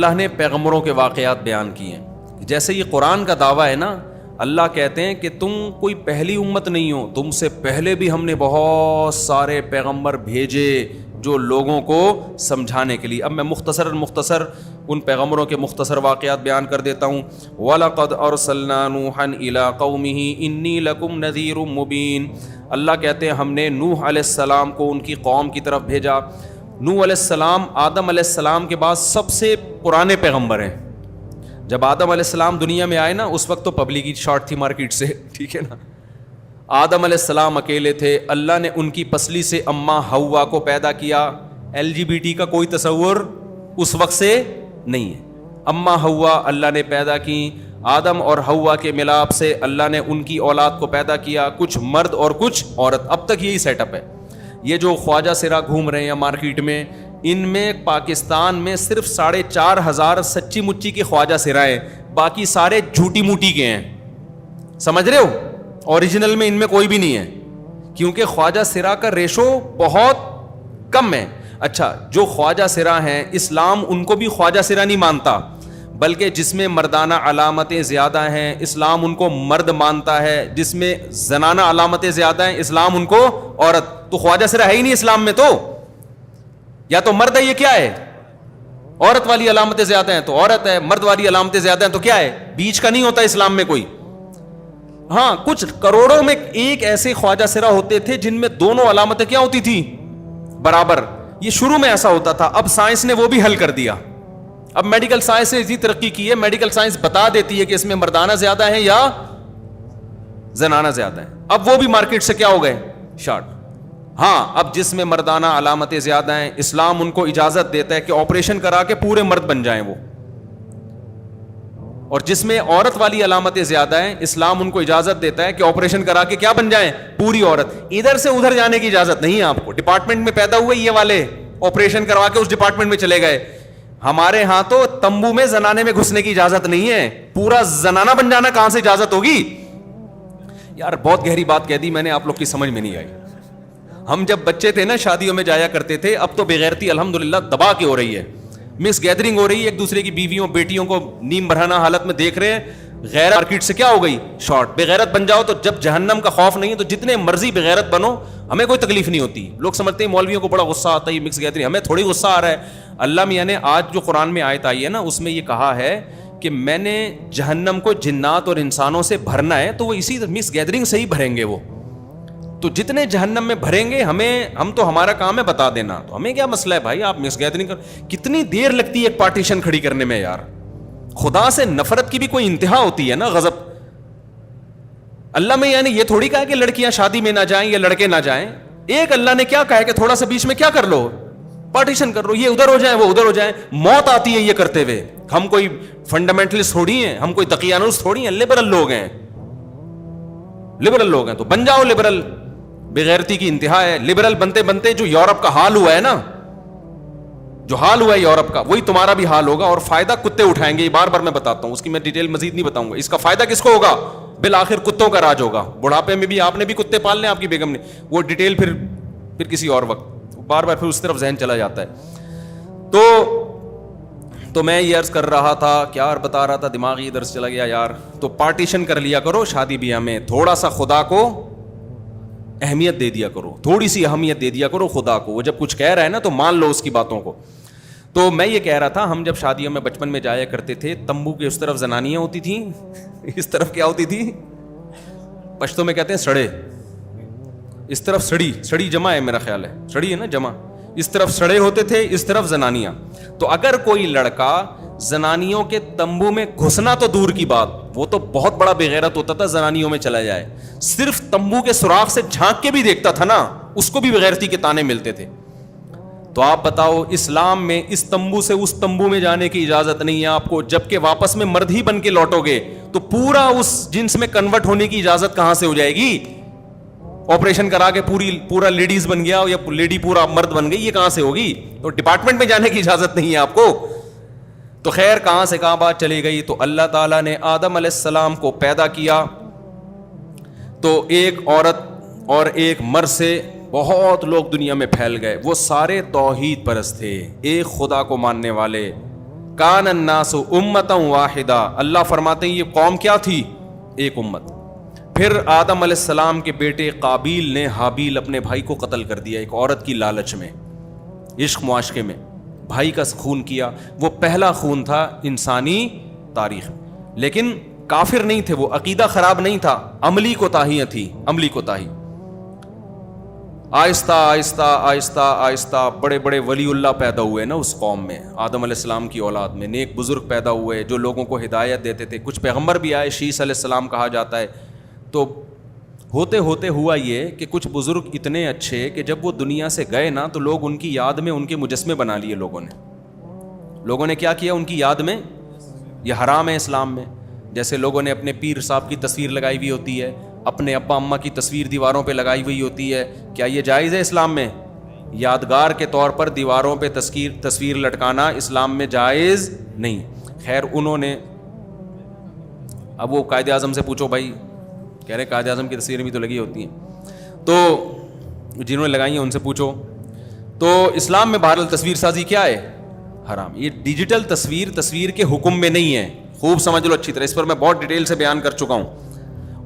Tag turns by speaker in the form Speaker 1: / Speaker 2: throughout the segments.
Speaker 1: اللہ نے پیغمبروں کے واقعات بیان کیے ہیں. جیسے یہ قرآن کا دعویٰ ہے نا، اللہ کہتے ہیں کہ تم کوئی پہلی امت نہیں ہو، تم سے پہلے بھی ہم نے بہت سارے پیغمبر بھیجے جو لوگوں کو سمجھانے کے لیے. اب میں مختصر ان پیغمبروں کے مختصر واقعات بیان کر دیتا ہوں. وَلَقَدْ أَرْسَلْنَا نُوحًا إِلَىٰ قَوْمِهِ إِنِّي لَكُمْ نَذِيرٌ مُّبِينٌ. اللہ کہتے ہیں ہم نے نوح علیہ السلام کو ان کی قوم کی طرف بھیجا. نوح علیہ السلام آدم علیہ السلام کے بعد سب سے پرانے پیغمبر ہیں. جب آدم علیہ السلام دنیا میں آئے نا، اس وقت تو پبلک شارٹ تھی مارکیٹ سے، ٹھیک ہے نا. آدم علیہ السلام اکیلے تھے، اللہ نے ان کی پسلی سے اماں حوا کو پیدا کیا. LGBT کا کوئی تصور اس وقت سے نہیں ہے. اماں حوا اللہ نے پیدا کی. آدم اور حوا کے ملاپ سے اللہ نے ان کی اولاد کو پیدا کیا، کچھ مرد اور کچھ عورت. اب تک یہی سیٹ اپ ہے. یہ جو خواجہ سرا گھوم رہے ہیں مارکیٹ میں، ان میں پاکستان میں صرف 4,500 سچی مچی کے خواجہ سرائے، باقی سارے جھوٹی موٹی کے ہیں. سمجھ رہے ہو؟ اوریجنل میں ان میں کوئی بھی نہیں ہے، کیونکہ خواجہ سرا کا ریشو بہت کم ہے. اچھا، جو خواجہ سرا ہیں، اسلام ان کو بھی خواجہ سرا نہیں مانتا، بلکہ جس میں مردانہ علامتیں زیادہ ہیں اسلام ان کو مرد مانتا ہے، جس میں زنانہ علامتیں زیادہ ہیں اسلام ان کو عورت. تو خواجہ سرا ہے ہی نہیں اسلام میں، تو یا تو مرد ہے، یہ کیا ہے؟ عورت والی علامتیں زیادہ ہیں تو عورت ہے، مرد والی علامتیں زیادہ ہیں تو کیا ہے؟ بیچ کا نہیں ہوتا اسلام میں کوئی. ہاں، کچھ کروڑوں میں ایک ایسے خواجہ سرا ہوتے تھے جن میں دونوں علامتیں کیا ہوتی تھی؟ برابر. یہ شروع میں ایسا ہوتا تھا، اب سائنس نے وہ بھی حل کر دیا. اب میڈیکل سائنس نے اتنی ترقی کی ہے، میڈیکل سائنس بتا دیتی ہے کہ اس میں مردانہ زیادہ ہیں یا زنانہ زیادہ ہیں. اب وہ بھی مارکیٹ سے کیا ہو گئے؟ شارٹ. ہاں، اب جس میں مردانہ علامتیں زیادہ ہیں اسلام ان کو اجازت دیتا ہے کہ آپریشن کرا کے پورے مرد بن جائیں وہ، اور جس میں عورت والی علامتیں زیادہ ہیں اسلام ان کو اجازت دیتا ہے کہ آپریشن کرا کے کیا بن جائیں؟ پوری عورت. ادھر سے ادھر جانے کی اجازت نہیں ہے آپ کو. ڈپارٹمنٹ میں پیدا ہوئے یہ والے، آپریشن کروا کے اس ڈپارٹمنٹ میں چلے گئے. ہمارے ہاں تو تمبو میں زنانے میں گھسنے کی اجازت نہیں ہے، پورا زنانہ بن جانا کہاں سے اجازت ہوگی؟ یار بہت گہری بات کہہ دی میں نے، آپ لوگ کی سمجھ میں نہیں آئی. ہم جب بچے تھے نا شادیوں میں جایا کرتے تھے، اب تو بغیرتی الحمدللہ دبا کے ہو رہی ہے، مس گیدرنگ ہو رہی ہے، ایک دوسرے کی بیویوں بیٹیوں کو نیم برہنہ حالت میں دیکھ رہے ہیں. غیر مارکیٹ سے کیا ہو گئی؟ شارٹ. بغیرت بن جاؤ تو جب جہنم کا خوف نہیں ہے تو جتنے مرضی بغیرت بنو، ہمیں کوئی تکلیف نہیں ہوتی. لوگ سمجھتے ہیں مولویوں کو بڑا غصہ آتا ہے یہ مکس گیدرنگ، ہمیں تھوڑی غصہ آ رہا ہے. اللہ میاں نے آج جو قرآن میں آیت آئی ہے نا، اس میں یہ کہا ہے کہ میں نے جہنم کو جنات اور انسانوں سے بھرنا ہے، تو وہ اسی مکس گیدرنگ سے ہی بھریں گے. وہ تو جتنے جہنم میں بھریں گے، ہم تو ہمارا کام ہے بتا دینا، تو ہمیں کیا مسئلہ ہے بھائی؟ آپ مکس گیدرنگ کتنی دیر لگتی ہے ایک پارٹیشن کھڑی کرنے میں یار. خدا سے نفرت کی بھی کوئی انتہا ہوتی ہے نا، غضب. اللہ میں یعنی یہ تھوڑی کہا کہ لڑکیاں شادی میں نہ جائیں یا لڑکے نہ جائیں. ایک اللہ نے کیا کہا ہے کہ تھوڑا سا بیچ میں کیا کر لو؟ پارٹیشن کر لو. یہ ادھر ہو جائیں وہ ادھر ہو جائیں. موت آتی ہے یہ کرتے ہوئے. ہم کوئی فنڈامنٹلسٹ تھوڑی ہیں، ہم کوئی دقیانوس تھوڑی ہیں، لبرل لوگ ہیں. لبرل لوگ ہیں تو بن جاؤ لبرل. بغیرتی کی انتہا ہے. لبرل بنتے بنتے جو یورپ کا حال ہوا ہے نا، جو حال ہوا ہے یورپ کا، وہی تمہارا بھی حال ہوگا. اور فائدہ کتے اٹھائیں گے، یہ بار بار میں بتاتا ہوں، اس کی میں ڈیٹیل مزید نہیں بتاؤں گا. اس کا فائدہ کس کو ہوگا؟ بالآخر کتوں کا راج ہوگا. بڑھاپے میں بھی آپ نے بھی کتے پالنے، آپ کی بیگم نے. وہ ڈیٹیل پھر کسی اور وقت، بار بار پھر اس طرف ذہن چلا جاتا ہے. تو میں یہ عرض کر رہا تھا، کیا بتا رہا تھا، دماغی ادھر سے چلا گیا یار. تو پارٹیشن کر لیا کرو شادی بیاہ میں، تھوڑا سا خدا کو اہمیت دے دیا کرو، تھوڑی سی اہمیت دے دیا کرو خدا کو. وہ جب کچھ کہہ رہا ہے نا تو مان لو اس کی باتوں کو. تو میں یہ کہہ رہا تھا، ہم جب شادیوں میں بچپن میں جایا کرتے تھے، تمبو کے اس طرف زنانیاں ہوتی تھیں، اس طرف کیا ہوتی تھی؟ پشتوں میں کہتے ہیں سڑے. اس طرف سڑی جمع ہے، میرا خیال ہے سڑی ہے نا جمع. اس طرف سڑے ہوتے تھے، اس طرف زنانیاں. تو اگر کوئی لڑکا زنانیوں کے تمبو میں گھسنا تو دور کی بات، وہ تو بہت بڑا بغیرت ہوتا تھا زنانیوں میں چلا جائے. صرف تمبو کے سوراخ سے جھانک کے بھی دیکھتا تھا نا، اس کو بھی بغیرتی کے تانے ملتے تھے. تو آپ بتاؤ، اسلام میں اس تمبو سے اس تمبو میں جانے کی اجازت نہیں ہے آپ کو، جبکہ واپس میں مرد ہی بن کے لوٹو گے تو پورا اس جنس میں کنورٹ ہونے کی اجازت کہاں سے ہو جائے گی؟ آپریشن کرا کے پورا لیڈیز بن گیا یا لیڈی پورا مرد بن گئی، یہ کہاں سے ہوگی؟ تو ڈپارٹمنٹ میں جانے کی اجازت نہیں ہے آپ کو. تو خیر کہاں سے کہاں بات چلی گئی. تو اللہ تعالیٰ نے آدم علیہ السلام کو پیدا کیا تو ایک عورت اور ایک مرد سے بہت لوگ دنیا میں پھیل گئے. وہ سارے توحید پرست تھے، ایک خدا کو ماننے والے. کان الناس امتا واحدہ، اللہ فرماتے ہیں یہ قوم کیا تھی؟ ایک امت. پھر آدم علیہ السلام کے بیٹے قابیل نے حابیل اپنے بھائی کو قتل کر دیا ایک عورت کی لالچ میں، عشق معاشقے میں بھائی کا خون کیا. وہ پہلا خون تھا انسانی تاریخ، لیکن کافر نہیں تھے وہ، عقیدہ خراب نہیں تھا، عملی کوتاہیاں تھیں، عملی کوتاہی. آہستہ آہستہ آہستہ آہستہ بڑے بڑے ولی اللہ پیدا ہوئے نا اس قوم میں، آدم علیہ السلام کی اولاد میں نیک بزرگ پیدا ہوئے جو لوگوں کو ہدایت دیتے تھے. کچھ پیغمبر بھی آئے، شیس علیہ السلام کہا جاتا ہے. تو ہوتے ہوتے ہوا یہ کہ کچھ بزرگ اتنے اچھے کہ جب وہ دنیا سے گئے نا تو لوگ ان کی یاد میں ان کے مجسمے بنا لیے. لوگوں نے کیا کیا ان کی یاد میں؟ یہ حرام ہے اسلام میں. جیسے لوگوں نے اپنے پیر صاحب کی تصویر لگائی ہوئی ہوتی ہے، اپنے ابا اماں کی تصویر دیواروں پہ لگائی ہوئی ہوتی ہے، کیا یہ جائز ہے اسلام میں؟ یادگار کے طور پر دیواروں پہ تصویر لٹکانا اسلام میں جائز نہیں. خیر انہوں نے، اب وہ قائد اعظم سے پوچھو بھائی، کہہ رہے قائد اعظم کی تصویریں بھی تو لگی ہوتی ہیں، تو جنہوں نے لگائی ہیں ان سے پوچھو. تو اسلام میں بہرحال تصویر سازی کیا ہے؟ حرام. یہ ڈیجیٹل تصویر کے حکم میں نہیں ہے، خوب سمجھ لو اچھی طرح، اس پر میں بہت ڈیٹیل سے بیان کر چکا ہوں.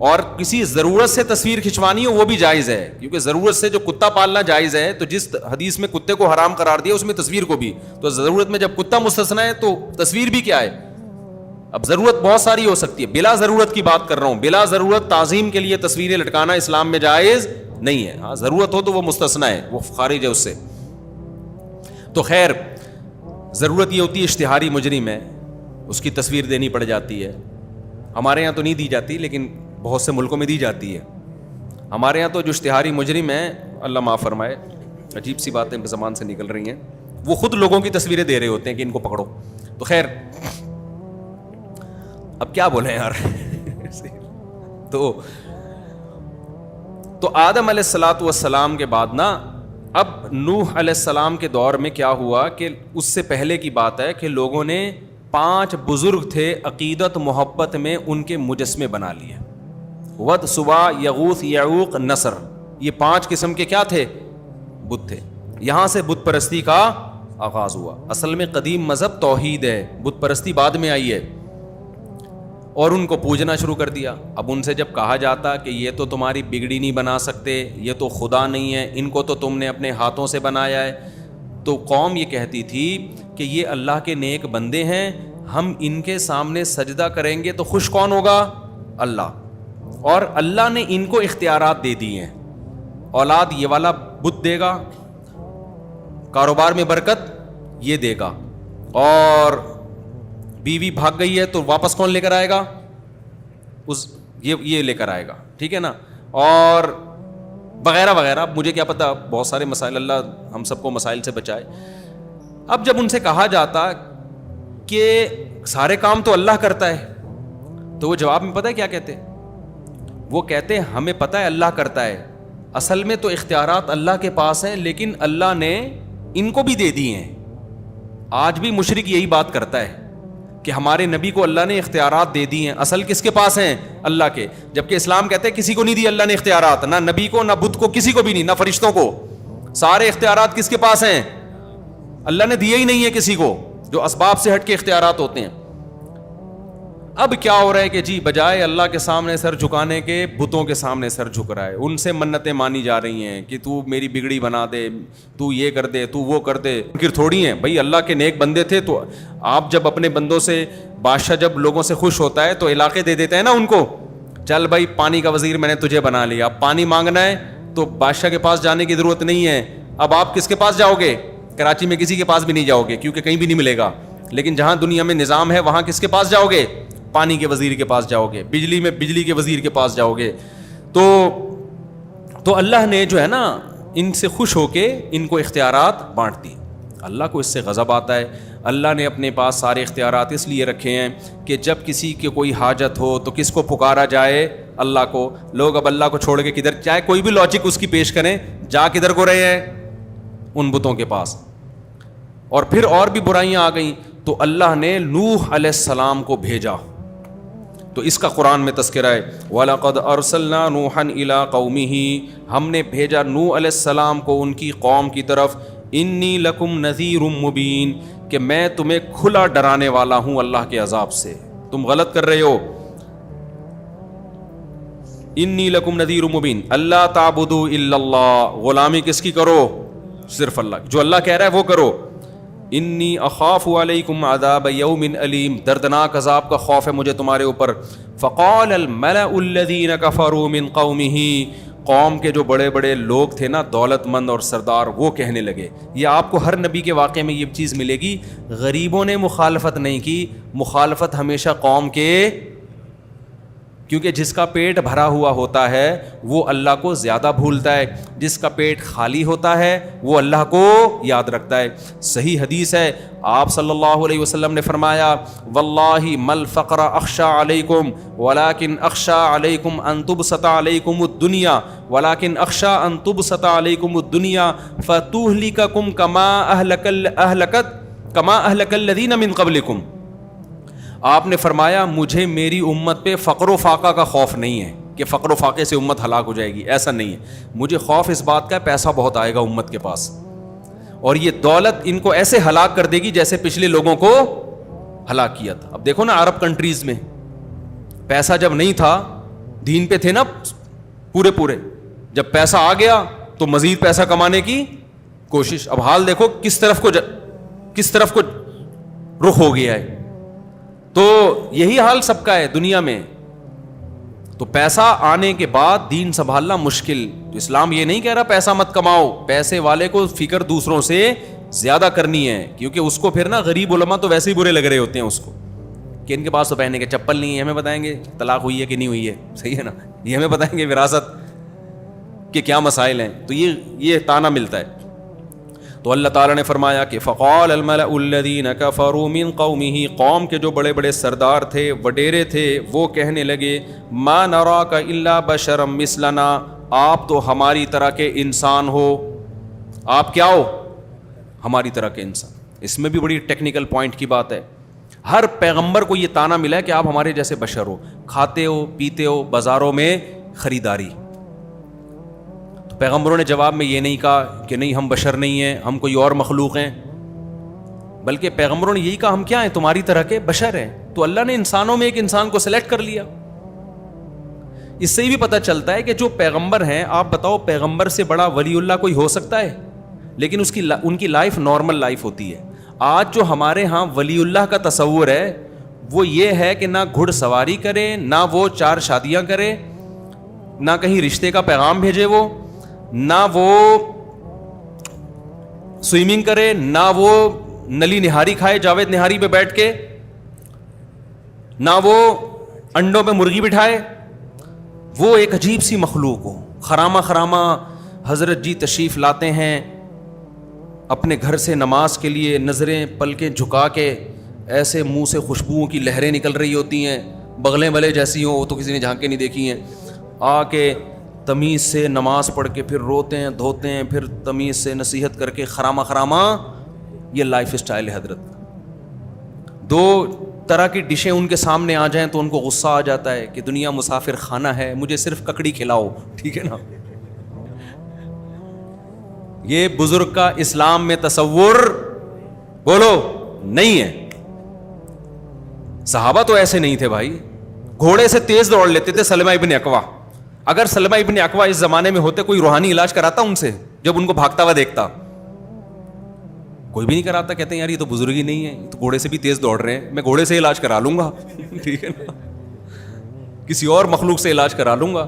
Speaker 1: اور کسی ضرورت سے تصویر کھنچوانی ہو وہ بھی جائز ہے، کیونکہ ضرورت سے جو کتا پالنا جائز ہے، تو جس حدیث میں کتے کو حرام قرار دیا اس میں تصویر کو بھی، تو ضرورت میں جب کتا مستثنی ہے تو تصویر بھی کیا ہے؟ اب ضرورت بہت ساری ہو سکتی ہے، بلا ضرورت کی بات کر رہا ہوں، بلا ضرورت تعظیم کے لیے تصویریں لٹکانا اسلام میں جائز نہیں ہے. ہاں ضرورت ہو تو وہ مستثنی ہے، وہ خارج ہے اس سے. تو خیر ضرورت یہ ہوتی ہے اشتہاری مجرم ہے اس کی تصویر دینی پڑ جاتی ہے. ہمارے یہاں تو نہیں دی جاتی لیکن بہت سے ملکوں میں دی جاتی ہے. ہمارے یہاں تو جو اشتہاری مجرم ہیں، اللہ معاف فرمائے، عجیب سی باتیں زبان سے نکل رہی ہیں، وہ خود لوگوں کی تصویریں دے رہے ہوتے ہیں کہ ان کو پکڑو. تو خیر اب کیا بولیں یار. تو آدم علیہ الصلوۃ والسلام کے بعد نا، اب نوح علیہ السلام کے دور میں کیا ہوا کہ اس سے پہلے کی بات ہے کہ لوگوں نے 5 بزرگ تھے عقیدت محبت میں ان کے مجسمے بنا لیے. ود، سوا، یغوث، یعوق، نصر، یہ 5 قسم کے کیا تھے؟ بت تھے. یہاں سے بت پرستی کا آغاز ہوا. اصل میں قدیم مذہب توحید ہے، بت پرستی بعد میں آئی ہے. اور ان کو پوجنا شروع کر دیا. اب ان سے جب کہا جاتا کہ یہ تو تمہاری بگڑی نہیں بنا سکتے، یہ تو خدا نہیں ہے، ان کو تو تم نے اپنے ہاتھوں سے بنایا ہے، تو قوم یہ کہتی تھی کہ یہ اللہ کے نیک بندے ہیں، ہم ان کے سامنے سجدہ کریں گے تو خوش کون ہوگا؟ اللہ. اور اللہ نے ان کو اختیارات دے دی ہیں، اولاد یہ والا بت دے گا، کاروبار میں برکت یہ دے گا، اور بیوی بھاگ گئی ہے تو واپس کون لے کر آئے گا؟ یہ لے کر آئے گا، ٹھیک ہے نا، اور وغیرہ وغیرہ. مجھے کیا پتا، بہت سارے مسائل، اللہ ہم سب کو مسائل سے بچائے. اب جب ان سے کہا جاتا کہ سارے کام تو اللہ کرتا ہے، تو وہ جواب میں پتہ ہے کیا کہتے؟ وہ کہتے ہمیں پتہ ہے اللہ کرتا ہے، اصل میں تو اختیارات اللہ کے پاس ہیں، لیکن اللہ نے ان کو بھی دے دی ہیں. آج بھی مشرک یہی بات کرتا ہے کہ ہمارے نبی کو اللہ نے اختیارات دے دی ہیں، اصل کس کے پاس ہیں؟ اللہ کے. جبکہ اسلام کہتے ہیں کسی کو نہیں دی اللہ نے اختیارات، نہ نبی کو، نہ بدھ کو، کسی کو بھی نہیں، نہ فرشتوں کو. سارے اختیارات کس کے پاس ہیں؟ اللہ نے دیے ہی نہیں ہے کسی کو، جو اسباب سے ہٹ کے اختیارات ہوتے ہیں. اب کیا ہو رہا ہے کہ جی بجائے اللہ کے سامنے سر جھکانے کے بتوں کے سامنے سر جھک رہا ہے، ان سے منتیں مانی جا رہی ہیں کہ تو میری بگڑی بنا دے، تو یہ کر دے، تو وہ کر دے. ممکن تھوڑی ہیں بھائی، اللہ کے نیک بندے تھے. تو آپ جب اپنے بندوں سے، بادشاہ جب لوگوں سے خوش ہوتا ہے تو علاقے دے دیتے ہیں نا ان کو. چل بھائی پانی کا وزیر میں نے تجھے بنا لیا، اب پانی مانگنا ہے تو بادشاہ کے پاس جانے کی ضرورت نہیں ہے. اب آپ کس کے پاس جاؤ گے؟ کراچی میں کسی کے پاس بھی نہیں جاؤ گے کیونکہ کہیں بھی نہیں ملے گا. لیکن جہاں دنیا میں نظام ہے وہاں کس کے پاس جاؤ گے؟ پانی کے وزیر کے پاس جاؤ گے، بجلی میں بجلی کے وزیر کے پاس جاؤ گے. تو اللہ نے جو ہے نا ان سے خوش ہو کے ان کو اختیارات بانٹ دی. اللہ کو اس سے غضب آتا ہے. اللہ نے اپنے پاس سارے اختیارات اس لیے رکھے ہیں کہ جب کسی کی کوئی حاجت ہو تو کس کو پکارا جائے؟ اللہ کو. لوگ اب اللہ کو چھوڑ کے کدھر، چاہے کوئی بھی لاجک اس کی پیش کریں، جا کدھر کو رہے ہیں؟ ان بتوں کے پاس. اور پھر اور بھی برائیاں آ گئیں تو اللہ نے نوح علیہ السلام کو بھیجا. تو اس کا قرآن میں تذکرہ ہے، وَلَقَدْ أَرْسَلْنَا نُوحًا إِلَىٰ قَوْمِهِ، ہم نے بھیجا نوح علیہ السلام کو ان کی قوم کی طرف، إِنِّي لَكُمْ نَذِيرٌ مُّبِينٌ، کہ میں تمہیں کھلا ڈرانے والا ہوں اللہ کے عذاب سے, تم غلط کر رہے ہو. انی لکم نذیر مبین اللہ تعبدوا الا اللہ, غلامی کس کی کرو؟ صرف اللہ. جو اللہ کہہ رہا ہے وہ کرو. انی اخاف علیکم عذاب یوم علیم, دردناک عذاب کا خوف ہے مجھے تمہارے اوپر. فقال الملأ الذین کفروا من قومہ, قوم کے جو بڑے بڑے لوگ تھے نا, دولت مند اور سردار, وہ کہنے لگے. یہ آپ کو ہر نبی کے واقعے میں یہ چیز ملے گی, غریبوں نے مخالفت نہیں کی, مخالفت ہمیشہ قوم کے, کیونکہ جس کا پیٹ بھرا ہوا ہوتا ہے وہ اللہ کو زیادہ بھولتا ہے, جس کا پیٹ خالی ہوتا ہے وہ اللہ کو یاد رکھتا ہے. صحیح حدیث ہے, آپ صلی اللہ علیہ وسلم نے فرمایا واللہ مل فقر اخشى علیکم ولکن اخشى علیکم ان تبسط علیکم الدنیا ولکن اخشى ان تبسط علیکم الدنیا فتہلککم کما اہلک الذین من قبلکم. آپ نے فرمایا مجھے میری امت پہ فقر و فاقہ کا خوف نہیں ہے کہ فقر و فاقے سے امت ہلاک ہو جائے گی, ایسا نہیں ہے. مجھے خوف اس بات کا پیسہ بہت آئے گا امت کے پاس, اور یہ دولت ان کو ایسے ہلاک کر دے گی جیسے پچھلے لوگوں کو ہلاک کیا تھا. اب دیکھو نا عرب کنٹریز میں پیسہ جب نہیں تھا, دین پہ تھے نا پورے, جب پیسہ آ گیا تو مزید پیسہ کمانے کی کوشش. اب حال دیکھو کس طرف کو رخ ہو گیا ہے. تو یہی حال سب کا ہے دنیا میں. تو پیسہ آنے کے بعد دین سنبھالنا مشکل. تو اسلام یہ نہیں کہہ رہا پیسہ مت کماؤ, پیسے والے کو فکر دوسروں سے زیادہ کرنی ہے, کیونکہ اس کو پھر نا غریب علماء تو ویسے ہی برے لگ رہے ہوتے ہیں اس کو, کہ ان کے پاس تو پہننے کے چپل نہیں ہے, ہمیں بتائیں گے طلاق ہوئی ہے کہ نہیں ہوئی ہے, صحیح ہے نا, یہ ہمیں بتائیں گے وراثت کے کیا مسائل ہیں. تو یہ تانا ملتا ہے. تو اللہ تعالیٰ نے فرمایا کہ فقال الملأ الذین کفروا من قومہ, قوم کے جو بڑے بڑے سردار تھے, وڈیرے تھے, وہ کہنے لگے ما نراک الا بشرا مثلنا, آپ تو ہماری طرح کے انسان ہو. آپ کیا ہو؟ ہماری طرح کے انسان. اس میں بھی بڑی ٹیکنیکل پوائنٹ کی بات ہے. ہر پیغمبر کو یہ تانا ملا ہے کہ آپ ہمارے جیسے بشر ہو, کھاتے ہو پیتے ہو, بازاروں میں خریداری. پیغمبروں نے جواب میں یہ نہیں کہا کہ نہیں ہم بشر نہیں ہیں, ہم کوئی اور مخلوق ہیں, بلکہ پیغمبروں نے یہی کہا ہم کیا ہیں, تمہاری طرح کے بشر ہیں. تو اللہ نے انسانوں میں ایک انسان کو سلیکٹ کر لیا. اس سے بھی پتہ چلتا ہے کہ جو پیغمبر ہیں, آپ بتاؤ پیغمبر سے بڑا ولی اللہ کوئی ہو سکتا ہے؟ لیکن ان کی لائف نارمل لائف ہوتی ہے. آج جو ہمارے ہاں ولی اللہ کا تصور ہے وہ یہ ہے کہ نہ گھڑ سواری کرے, نہ وہ 4 شادیاں کرے, نہ کہیں رشتے کا پیغام بھیجے, وہ نہ وہ سوئمنگ کرے, نہ وہ نلی نہاری کھائے جاوید نہاری پہ بیٹھ کے, نہ وہ انڈوں پہ مرغی بٹھائے. وہ ایک عجیب سی مخلوق ہو. خرامہ حضرت جی تشریف لاتے ہیں اپنے گھر سے نماز کے لیے, نظریں پلکیں جھکا کے, ایسے منہ سے خوشبوؤں کی لہریں نکل رہی ہوتی ہیں, بغلیں بلے جیسی ہوں, وہ تو کسی نے جھانک کے نہیں دیکھی ہیں. آ کے تمیز سے نماز پڑھ کے پھر روتے ہیں دھوتے ہیں, پھر تمیز سے نصیحت کر کے خرامہ. یہ لائف اسٹائل ہے حضرت. 2 طرح کی ڈشیں ان کے سامنے آ جائیں تو ان کو غصہ آ جاتا ہے کہ دنیا مسافر خانہ ہے, مجھے صرف ککڑی کھلاؤ, ٹھیک ہے نا. یہ بزرگ کا اسلام میں تصور بولو نہیں ہے. صحابہ تو ایسے نہیں تھے بھائی, گھوڑے سے تیز دوڑ لیتے تھے. سلمہ ابن اکوا, اگر سلمہ ابن اکوا اس زمانے میں ہوتے, کوئی روحانی علاج کراتا ان سے؟ جب ان کو بھاگتا ہوا دیکھتا, کوئی بھی نہیں کراتا. کہتے ہیں یار یہ تو بزرگ ہی نہیں ہے, تو گھوڑے سے بھی تیز دوڑ رہے ہیں, میں گھوڑے سے علاج کرا لوں گا, ٹھیک ہے نا, کسی اور مخلوق سے علاج کرا لوں گا.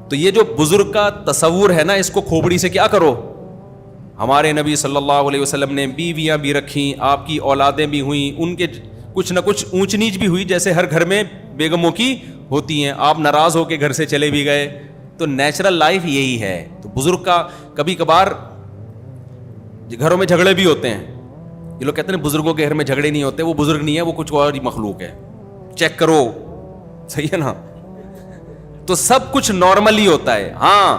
Speaker 1: تو یہ جو بزرگ کا تصور ہے نا, اس کو کھوپڑی سے کیا کرو. ہمارے نبی صلی اللہ علیہ وسلم نے بیویاں بھی رکھیں, آپ کی اولادیں بھی ہوئیں, ان کے کچھ نہ کچھ اونچ نیچ بھی ہوئی, جیسے ہر گھر میں بیگموں کی ہوتی ہیں. آپ ناراض ہو کے گھر سے چلے بھی گئے, تو نیچرل لائف یہی ہے. تو بزرگ کا کبھی کبھار گھروں میں جھگڑے بھی ہوتے ہیں. یہ لوگ کہتے ہیں بزرگوں کے گھر میں جھگڑے نہیں ہوتے, وہ بزرگ نہیں ہے, وہ کچھ اور مخلوق ہے, چیک کرو, صحیح ہے نا. تو سب کچھ نارمل ہی ہوتا ہے. ہاں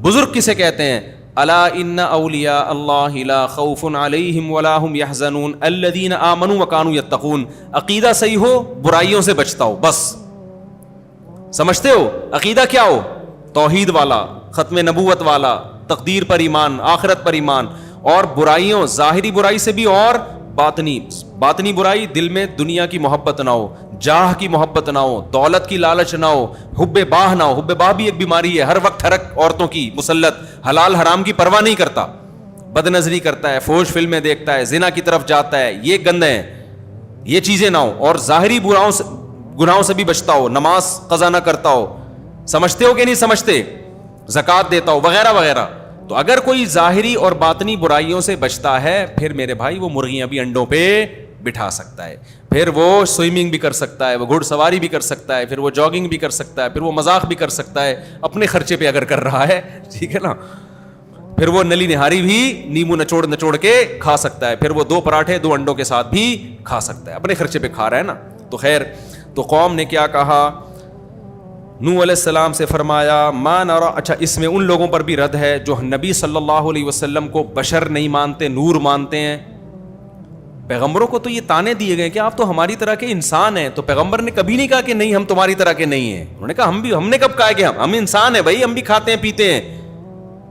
Speaker 1: بزرگ کسے کہتے ہیں؟ الا ان اولیاء اللہ لا خوف علیہم ولا هم يحزنون الذین آمنوا وکانوا یتقون. عقیدہ صحیح ہو, برائیوں سے بچتا ہو, بس. سمجھتے ہو عقیدہ کیا ہو؟ توحید والا, ختم نبوت والا, تقدیر پر ایمان, آخرت پر ایمان, اور برائیوں, ظاہری برائی سے بھی اور باطنی برائی دل میں دنیا کی محبت نہ ہو, جاہ کی محبت نہ ہو, دولت کی لالچ نہ ہو, حب باہ نہ ہو. حب باہ بھی ایک بیماری ہے, ہر وقت ہرک عورتوں کی مسلط, حلال حرام کی پرواہ نہیں کرتا, بد نظری کرتا ہے, فوش فلمیں دیکھتا ہے, زنا کی طرف جاتا ہے, یہ گندے ہیں. یہ چیزیں نہ ہو. اور ظاہری گناہوں سے بھی بچتا ہو, نماز قضا نہ کرتا ہو, سمجھتے ہو کہ نہیں سمجھتے, زکوٰۃ دیتا ہو وغیرہ وغیرہ. تو اگر کوئی ظاہری اور باطنی برائیوں سے بچتا ہے, پھر میرے بھائی وہ مرغیاں بھی انڈوں پہ بٹھا سکتا ہے, پھر وہ سوئمنگ بھی کر سکتا ہے, وہ گھڑ سواری بھی کر سکتا ہے, پھر وہ جاگنگ بھی کر سکتا ہے, پھر وہ مذاق بھی کر سکتا ہے اپنے خرچے پہ اگر کر رہا ہے, ٹھیک ہے نا, پھر وہ نلی نہاری بھی نیمبو نچوڑ کے کھا سکتا ہے, پھر وہ 2 پراٹھے 2 انڈوں کے ساتھ بھی کھا سکتا ہے, اپنے خرچے پہ کھا رہا ہے نا. تو خیر, تو قوم نے کیا کہا, نوح علیہ السلام سے فرمایا ما نرا. اچھا, اس میں ان لوگوں پر بھی رد ہے جو نبی صلی اللہ علیہ وسلم کو بشر نہیں مانتے, نور مانتے ہیں. پیغمبروں کو تو یہ تانے دیے گئے کہ آپ تو ہماری طرح کے انسان ہیں, تو پیغمبر نے کبھی نہیں کہا کہ نہیں ہم تمہاری طرح کے نہیں ہیں. انہوں نے کہا ہم نے کب کہا کہ ہم انسان ہیں بھائی, ہم بھی کھاتے ہیں پیتے ہیں.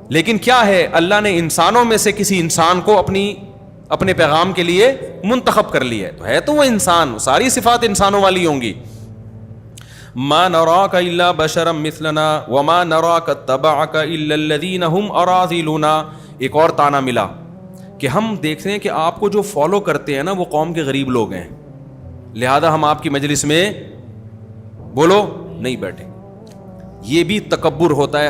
Speaker 1: لیکن کیا ہے, اللہ نے انسانوں میں سے کسی انسان کو اپنے پیغام کے لیے منتخب کر لیا ہے, تو وہ انسان, ساری صفات انسانوں والی ہوں گی. ما نراک الا بشرا مثلنا وما نراک اتبعک الا الذین هم اراذلنا. ایک اور تانا ملا کہ ہم دیکھتے ہیں کہ آپ کو جو فالو کرتے ہیں نا وہ قوم کے غریب لوگ ہیں, لہذا ہم آپ کی مجلس میں بولو نہیں بیٹھے. یہ بھی تکبر ہوتا ہے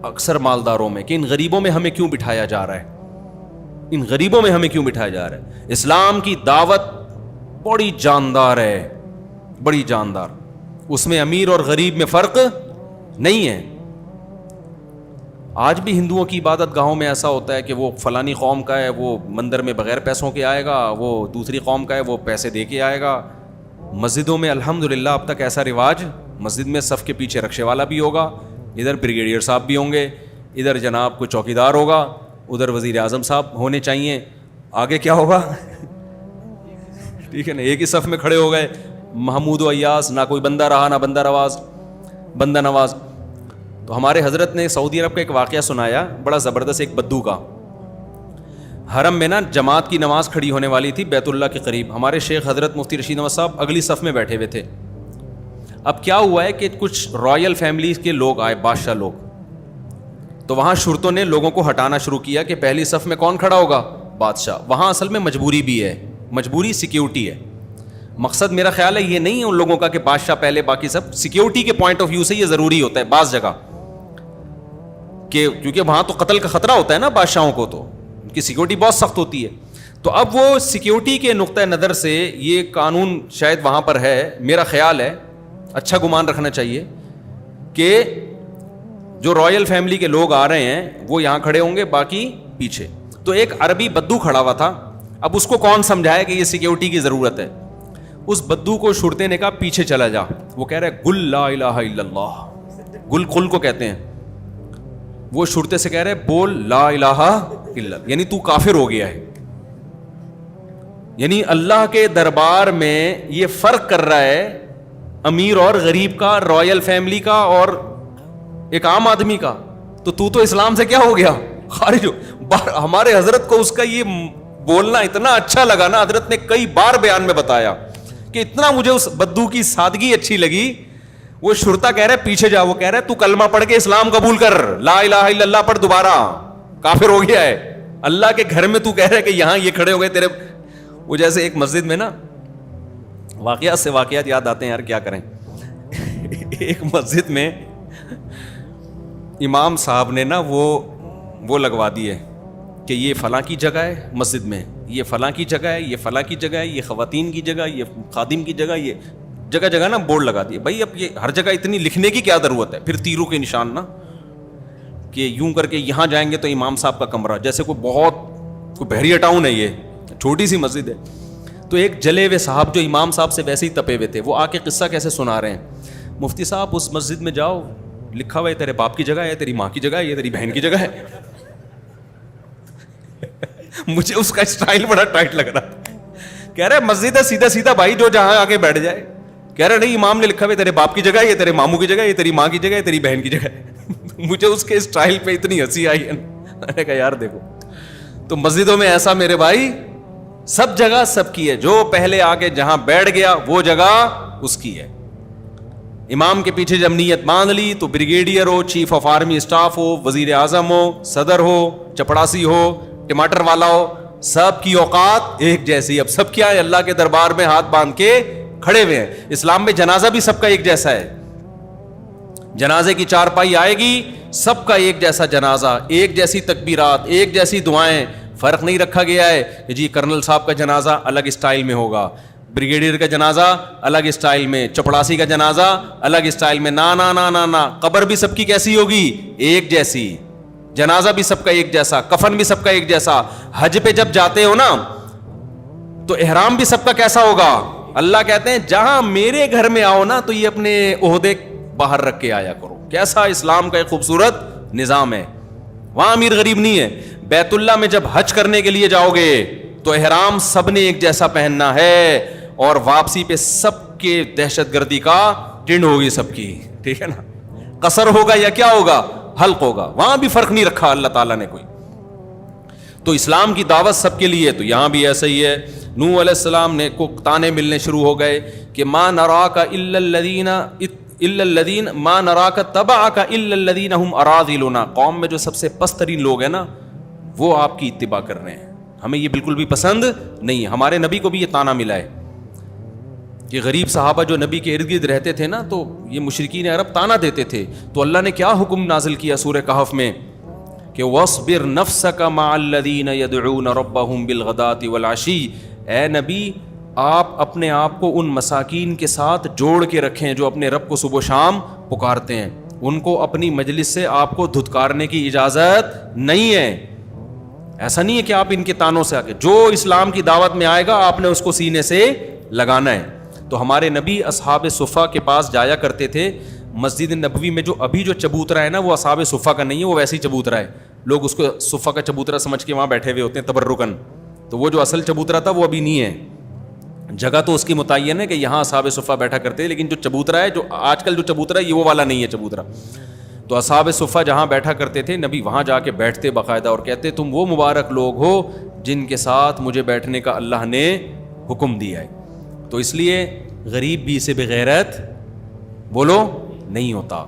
Speaker 1: اکثر مالداروں میں کہ ان غریبوں میں ہمیں کیوں بٹھایا جا رہا ہے, ان غریبوں میں ہمیں کیوں بٹھایا جا رہا ہے. اسلام کی دعوت بڑی جاندار ہے, بڑی جاندار, اس میں امیر اور غریب میں فرق نہیں ہے. آج بھی ہندوؤں کی عبادت گاہوں میں ایسا ہوتا ہے کہ وہ فلانی قوم کا ہے, وہ مندر میں بغیر پیسوں کے آئے گا, وہ دوسری قوم کا ہے وہ پیسے دے کے آئے گا. مسجدوں میں الحمدللہ اب تک ایسا رواج, مسجد میں صف کے پیچھے رکشے والا بھی ہوگا, ادھر بریگیڈیئر صاحب بھی ہوں گے, ادھر جناب کوئی چوکیدار ہوگا, ادھر وزیر اعظم صاحب ہونے چاہیے, آگے کیا ہوگا, ٹھیک ہے نا, ایک ہی صف میں کھڑے ہو گئے, محمود و ایاس, نہ کوئی بندہ رہا نہ بندہ نواز. تو ہمارے حضرت نے سعودی عرب کا ایک واقعہ سنایا بڑا زبردست, ایک بدو کا. حرم میں نا جماعت کی نماز کھڑی ہونے والی تھی بیت اللہ کے قریب, ہمارے شیخ حضرت مفتی رشید احمد صاحب اگلی صف میں بیٹھے ہوئے تھے. اب کیا ہوا ہے کہ کچھ رائل فیملیز کے لوگ آئے, بادشاہ لوگ, تو وہاں شرطوں نے لوگوں کو ہٹانا شروع کیا کہ پہلی صف میں کون کھڑا ہوگا, بادشاہ. وہاں اصل میں مجبوری بھی ہے, مجبوری سیکیورٹی ہے. مقصد میرا خیال ہے یہ نہیں ہے ان لوگوں کا کہ بادشاہ پہلے باقی سب, سیکیورٹی کے پوائنٹ آف ویو سے یہ ضروری ہوتا ہے بعض جگہ, کہ کیونکہ وہاں تو قتل کا خطرہ ہوتا ہے نا بادشاہوں کو, تو ان کی سیکیورٹی بہت سخت ہوتی ہے. تو اب وہ سیکیورٹی کے نقطۂ نظر سے یہ قانون شاید وہاں پر ہے, میرا خیال ہے, اچھا گمان رکھنا چاہیے کہ جو رائل فیملی کے لوگ آ رہے ہیں وہ یہاں کھڑے ہوں گے, باقی پیچھے. تو ایک عربی بدو کھڑا ہوا تھا, اب اس کو کون سمجھائے کہ یہ سیکیورٹی کی ضرورت ہے. اس بدو کو شرطے نے کہا پیچھے چلا جا. وہ کہہ رہا ہے گل لا الہ الا اللہ, گل قل کو کہتے ہیں. وہ شرطے سے کہہ رہے بول لا الہ الا اللہ, یعنی تو کافر ہو گیا ہے. یعنی اللہ کے دربار میں یہ فرق کر رہا ہے امیر اور غریب کا, رائل فیملی کا اور ایک عام آدمی کا. تو اسلام سے کیا ہو گیا, خارج ہو. ہمارے حضرت کو اس کا یہ بولنا اتنا اچھا لگا نا, حضرت نے کئی بار بیان میں بتایا کہ اتنا مجھے اس بدو کی سادگی اچھی لگی. وہ شرطا کہہ رہے پیچھے جا, وہ کہہ رہے تو کلمہ پڑھ کے اسلام قبول کر, لا الہ الا اللہ پڑھ, دوبارہ کافر ہو گیا ہے. اللہ کے گھر میں تو کہہ رہے کہ یہاں یہ کھڑے ہو گئے تیرے. وہ جیسے ایک مسجد میں نا, واقعات سے واقعات یاد آتے ہیں یار, کیا کریں. ایک مسجد میں امام صاحب نے نا وہ لگوا دیے کہ یہ فلاں کی جگہ ہے مسجد میں, یہ فلاں کی جگہ ہے, یہ فلاں کی جگہ ہے, یہ خواتین کی جگہ, یہ خادم کی جگہ, یہ جگہ جگہ نا بورڈ لگا دیے. بھائی اب یہ ہر جگہ اتنی لکھنے کی کیا ضرورت ہے, پھر تیروں کے نشان نا, کہ یوں کر کے یہاں جائیں گے تو امام صاحب کا کمرہ, جیسے کوئی بحریہ ٹاؤن ہے, یہ چھوٹی سی مسجد ہے. تو ایک جلے ہوئے صاحب جو امام صاحب سے ویسے ہی تپے ہوئے تھے, وہ آ کے قصہ کیسے سنا رہے ہیں, مفتی صاحب اس مسجد میں جاؤ, لکھا ہوا ہے تیرے باپ کی جگہ ہے, تیری ماں کی جگہ ہے, یہ تیری بہن کی جگہ ہے. مجھے اس کا اسٹائل بڑا ٹائٹ لگ رہا تھا. کہہ رہے مسجد ہے سیدھا سیدھا بھائی, جو جہاں آگے بیٹھ جائے. کہہ رہے نہیں, امام نے لکھا ہوا ہے تیرے باپ کی جگہ ہے, یہ تیرے ماموں کی جگہ ہے, یہ تیری ماں کی جگہ ہے, تیری بہن کی جگہ ہے. مجھے اس کے اسٹائل پہ اتنی ہنسی آئی ہے. میں نے کہا یار دیکھو, تو مسجدوں میں ایسا میرے بھائی سب جگہ سب کی ہے, جو پہلے آ کے جہاں بیٹھ گیا وہ جگہ اس کی ہے. امام کے پیچھے جب نیت باندھ لی تو بریگیڈیئر ہو, چیف آف آرمی اسٹاف ہو, وزیر اعظم ہو, صدر ہو, چپڑاسی ہو, ٹماٹر والا ہو, سب کی اوقات ایک جیسی. اب سب کیا ہے, اللہ کے دربار میں ہاتھ باندھ کے کھڑے ہوئے ہیں. اسلام میں جنازہ بھی سب کا ایک جیسا ہے. جنازے کی چارپائی آئے گی, سب کا ایک جیسا جنازہ, ایک جیسی تکبیرات, ایک جیسی دعائیں. فرق نہیں رکھا گیا ہے کہ جی کرنل صاحب کا جنازہ الگ اسٹائل میں ہوگا, بریگیڈیئر کا جنازہ الگ اسٹائل میں, چپڑاسی کا جنازہ الگ اسٹائل میں. نا نا نا نا نا, قبر بھی سب کی کیسی ہوگی, ایک جیسی. جنازہ بھی سب کا ایک جیسا, کفن بھی سب کا ایک جیسا. حج پہ جب جاتے ہو نا تو احرام بھی سب کا کیسا ہوگا. اللہ کہتے ہیں جہاں میرے گھر میں آؤ نا تو یہ اپنے عہدے باہر رکھ کے آیا کرو. کیسا اسلام کا ایک خوبصورت نظام ہے. وہاں امیر غریب نہیں ہے. بیت اللہ میں جب حج کرنے کے لیے جاؤ گے تو احرام سب نے ایک جیسا پہننا ہے, اور واپسی پہ سب کے دہشت گردی کا ٹنڈ ہوگی سب کی, ٹھیک ہے نا. قصر ہوگا یا کیا ہوگا, حلق ہوگا. وہاں بھی فرق نہیں رکھا اللہ تعالیٰ نے کوئی. تو اسلام کی دعوت سب کے لیے, تو یہاں بھی ایسا ہی ہے. نوح علیہ السلام نے کو تانے ملنے شروع ہو گئے کہ ما نراک الا الذین ما نراک تبعک الا الذین هم اراذلنا. قوم میں جو سب سے پست ترین لوگ ہیں نا وہ آپ کی اتباع کر رہے ہیں, ہمیں یہ بالکل بھی پسند نہیں ہے. ہمارے نبی کو بھی یہ تانا ملا ہے کہ غریب صحابہ جو نبی کے ارد گرد رہتے تھے نا تو یہ مشرکین عرب تانا دیتے تھے. تو اللہ نے کیا حکم نازل کیا سورہ کہف میں کہ وَاصْبِرْ نَفْسَكَ مَعَ الَّذِينَ يَدْعُونَ رَبَّهُمْ بِالْغَدَاةِ وَالْعَشِيِّ. اے نبی آپ اپنے آپ کو ان مساکین کے ساتھ جوڑ کے رکھیں جو اپنے رب کو صبح و شام پکارتے ہیں. ان کو اپنی مجلس سے آپ کو دھتکارنے کی اجازت نہیں ہے. ایسا نہیں ہے کہ آپ ان کے تانوں سے آ کے, جو اسلام کی دعوت میں آئے گا آپ نے اس کو سینے سے لگانا ہے. تو ہمارے نبی اصحاب صفہ کے پاس جایا کرتے تھے. مسجد نبوی میں جو ابھی جو چبوترا ہے نا وہ اصحاب صفہ کا نہیں ہے, وہ ویسے ہی چبوترا ہے. لوگ اس کو صفہ کا چبوترا سمجھ کے وہاں بیٹھے ہوئے ہوتے ہیں تبرکن. تو وہ جو اصل چبوترا تھا وہ ابھی نہیں ہے. جگہ تو اس کی متعین ہے کہ یہاں اصحاب صفہ بیٹھا کرتے ہیں, لیکن جو چبوترا ہے, جو آج کل جو چبوترا ہے یہ وہ والا نہیں ہے چبوترا. تو اصحاب صفہ جہاں بیٹھا کرتے تھے نبی وہاں جا کے بیٹھتے باقاعدہ اور کہتے تم وہ مبارک لوگ ہو جن کے ساتھ مجھے بیٹھنے کا اللہ نے حکم دیا ہے. تو اس لیے غریب بھی اسے بغیرت بولو نہیں ہوتا.